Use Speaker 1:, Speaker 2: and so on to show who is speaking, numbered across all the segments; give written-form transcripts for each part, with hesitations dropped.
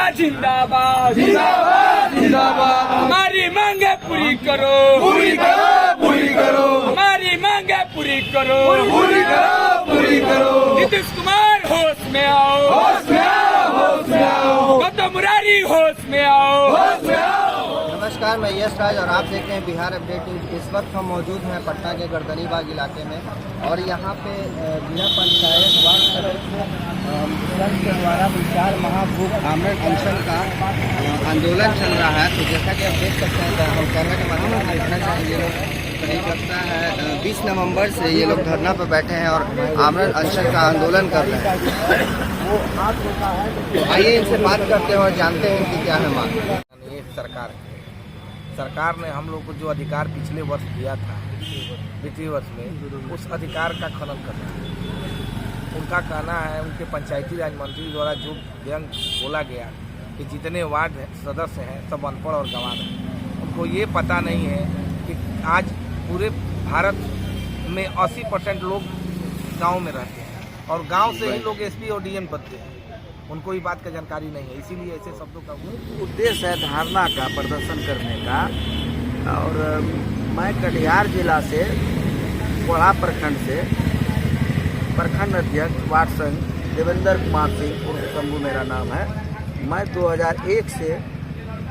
Speaker 1: जनता जिंदाबाद
Speaker 2: जिंदाबाद जिंदाबाद।
Speaker 1: हमारी मांगे पूरी करो,
Speaker 2: पूरी करो, पूरी करो,
Speaker 1: हमारी मांगे पूरी करो,
Speaker 2: पूरी करो, पूरी करो।
Speaker 1: नीतीश कुमार होश में आओ,
Speaker 2: होश में आओ, होश में आओ,
Speaker 1: गौतम मुरारी होश में आओ,
Speaker 2: होश में आओ।
Speaker 3: नमस्कार, मैं यश राज और आप देख रहे हैं बिहार अपडेट न्यूज। इस वक्त हम मौजूद हैं पटना के गर्दनीबाग इलाके में और यहाँ पे जिला पंचायत वार्ड सदस्य संघ के द्वारा विचार महाभूख आमरण अनशन का आंदोलन चल रहा है। तो जैसा कि आप देख सकते हैं, हम कैमरे के माध्यम से देखना चाहेंगे। लोग करीब लगता है 20 नवंबर से ये लोग धरना पर बैठे हैं और आमरण अनशन का आंदोलन कर रहे हैं। तो आइए इनसे बात करते हैं और जानते हैं कि क्या है मांग।
Speaker 4: सरकार ने हम लोग को जो अधिकार पिछले वर्ष दिया था, वित्तीय वर्ष में, उस अधिकार का खनन करना है। उनका कहना है, उनके पंचायती राज मंत्री द्वारा जो व्यंग बोला गया कि जितने वार्ड सदस्य हैं सब अनपढ़ और गंवार हैं। उनको ये पता नहीं है कि आज पूरे भारत में 80% लोग गांव में रहते हैं और गांव से ही लोग एसपी और डीएम बनते हैं। उनको ये बात का जानकारी नहीं है, इसीलिए ऐसे शब्दों का
Speaker 5: उद्देश्य है धरना का, प्रदर्शन करने का। और मैं कटिहार जिला से, कोढ़ा प्रखंड से, प्रखंड अध्यक्ष वार्ड संघ देवेंद्र कुमार सिंह उर्फ शंभू मेरा नाम है। मैं 2001 से,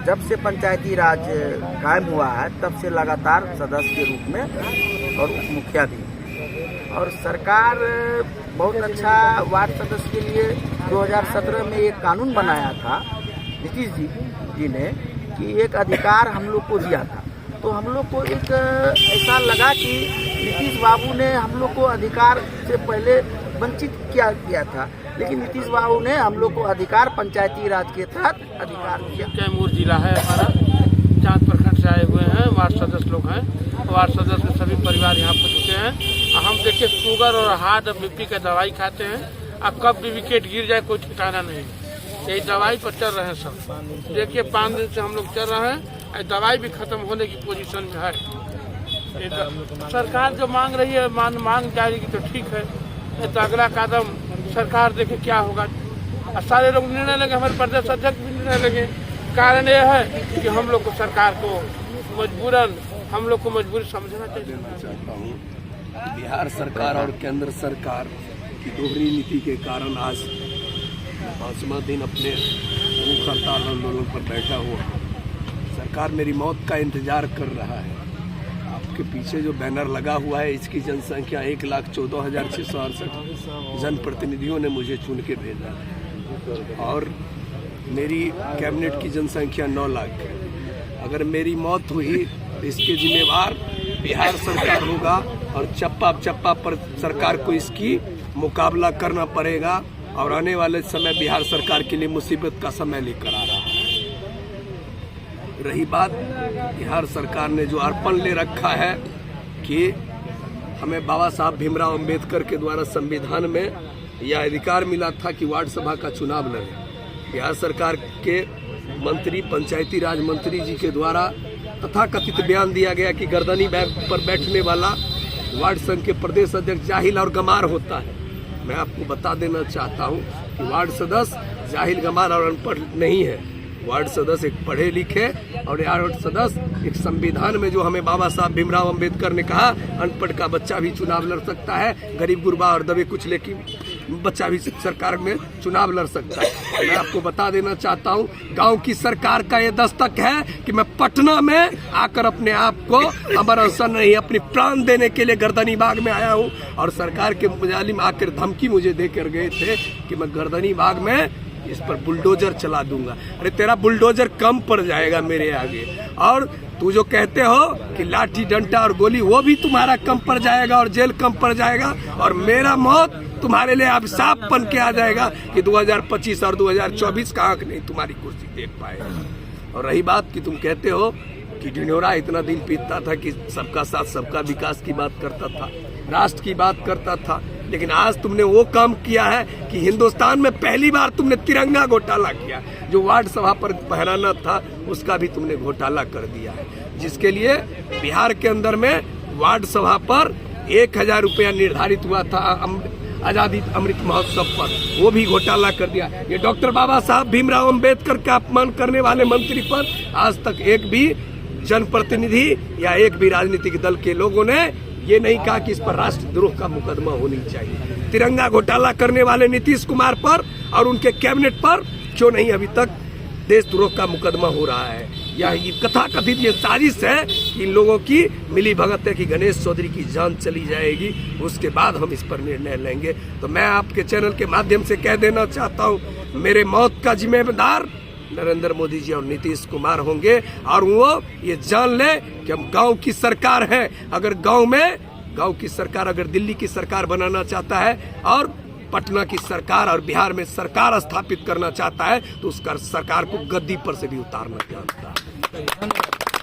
Speaker 5: जब से पंचायती राज कायम हुआ है, तब से लगातार सदस्य के रूप में और उप मुखिया भी। और सरकार बहुत अच्छा वार्ड सदस्य के लिए 2017 में एक कानून बनाया था नीतीश जी ने, कि एक अधिकार हम लोग को दिया था। तो हम लोग को एक ऐसा लगा कि नीतीश बाबू ने हम लोग को अधिकार से पहले वंचित किया था, लेकिन नीतीश बाबू ने हम लोग को अधिकार पंचायती राज के तहत अधिकार दिया।
Speaker 6: कैमूर जिला है हमारा, चांद प्रखंड से आए हुए हैं, वार्ड सदस्य लोग हैं। वार्ड सदस्य सभी परिवार यहाँ पर जुटे हैं। हम देखिए शुगर और हार्ट और बीपी का दवाई खाते हैं। अब कब भी विकेट गिर जाए कोई ठिकाना नहीं, यही दवाई पर चल रहे हैं सब। देखिए 5 दिन से हम लोग चल रहे हैं, दवाई भी खत्म होने की पोजीशन में है। सरकार जो मांग रही है, मांग जाएगी तो ठीक है, तो अगला कदम सरकार देखे क्या होगा। सारे लोग निर्णय लेंगे, हमारे प्रदेश अध्यक्ष भी निर्णय लेंगे। कारण यह है कि हम लोग को सरकार को मजबूरन हम लोग को मजबूरी समझना चाहिए।
Speaker 7: चाहता हूँ बिहार सरकार और केंद्र सरकार की दोहरी नीति के कारण आज 5वां दिन अपने भूख हड़ताल आंदोलन पर बैठा हुआ। सरकार मेरी मौत का इंतजार कर रहा है। आपके पीछे जो बैनर लगा हुआ है, इसकी जनसंख्या 1,14,668 जनप्रतिनिधियों ने मुझे चुन के भेजा है और मेरी कैबिनेट की जनसंख्या 9 लाख है। अगर मेरी मौत हुई तो इसके जिम्मेवार बिहार सरकार होगा और चप्पा पर सरकार को इसकी मुकाबला करना पड़ेगा। और आने वाले समय बिहार सरकार के लिए मुसीबत का समय लेकर आ रहा है। रही बात बिहार सरकार ने जो अर्पण ले रखा है कि हमें बाबा साहब भीमराव अंबेडकर के द्वारा संविधान में यह अधिकार मिला था कि वार्ड सभा का चुनाव लड़े। बिहार सरकार के मंत्री, पंचायती राज मंत्री जी के द्वारा तथाकथित बयान दिया गया कि गर्दनी पर बैठने वाला वार्ड संघ के प्रदेश अध्यक्ष जाहिल और गंवार होता है। मैं आपको बता देना चाहता हूं कि वार्ड सदस्य जाहिल, गंवार और अनपढ़ नहीं है। वार्ड सदस्य एक पढ़े लिखे और वार्ड सदस्य एक संविधान में जो हमें बाबा साहब भीमराव अंबेडकर ने कहा, अनपढ़ का बच्चा भी चुनाव लड़ सकता है, गरीब गुरबा और दबे कुचले की बच्चा भी सरकार में चुनाव लड़ सकता है। मैं आपको बता देना चाहता हूं, गांव की सरकार का ये दस्तक है कि मैं पटना में आकर अपने आप को अमर अनशन नहीं, अपनी प्राण देने के लिए गर्दनीबाग में आया हूं। और सरकार के मुजालिम आकर धमकी मुझे देकर गए थे कि मैं गर्दनीबाग में इस पर बुलडोजर चला दूंगा। अरे तेरा बुलडोजर कम पड़ जाएगा मेरे आगे। और तू जो कहते हो कि लाठी डंडा और गोली, वो भी तुम्हारा कम पड़ जाएगा और जेल कम पड़ जाएगा। और मेरा मौत तुम्हारे लिए अब साफ बन के आ जाएगा कि 2025 और 2024 का आंख नहीं तुम्हारी कुर्सी देख पाएगा। और रही बात कि तुम कहते हो कि ढिंढोरा इतना दिन पीतता था कि सबका साथ सबका विकास की बात करता था, राष्ट्र की बात करता था, लेकिन आज तुमने वो काम किया है कि हिंदुस्तान में पहली बार तुमने तिरंगा घोटाला किया। जो वार्ड सभा पर फहराना था उसका भी तुमने घोटाला कर दिया है, जिसके लिए बिहार के अंदर में वार्ड सभा पर 1,000 रुपया निर्धारित हुआ था आजादी अमृत महोत्सव पर, वो भी घोटाला कर दिया। ये डॉक्टर बाबा साहब भीमराव अंबेडकर का अपमान करने वाले मंत्री पर आज तक एक भी जनप्रतिनिधि या एक भी राजनीतिक दल के लोगों ने ये नहीं कहा कि इस पर राष्ट्रद्रोह का मुकदमा होनी चाहिए। तिरंगा घोटाला करने वाले नीतीश कुमार पर और उनके कैबिनेट पर क्यों नहीं अभी तक देशद्रोह का मुकदमा हो रहा है? यह कथा कथित ये साजिश है कि इन लोगों की मिली भगत है कि गणेश चौधरी की जान चली जाएगी, उसके बाद हम इस पर निर्णय लेंगे। तो मैं आपके चैनल के माध्यम से कह देना चाहता हूँ, मेरे मौत का जिम्मेदार नरेंद्र मोदी जी और नीतीश कुमार होंगे, और वो ये जान ले कि हम गांव की सरकार है। अगर गांव की सरकार अगर दिल्ली की सरकार बनाना चाहता है और पटना की सरकार और बिहार में सरकार स्थापित करना चाहता है तो उसका सरकार को गद्दी पर से भी उतारना चाहता है।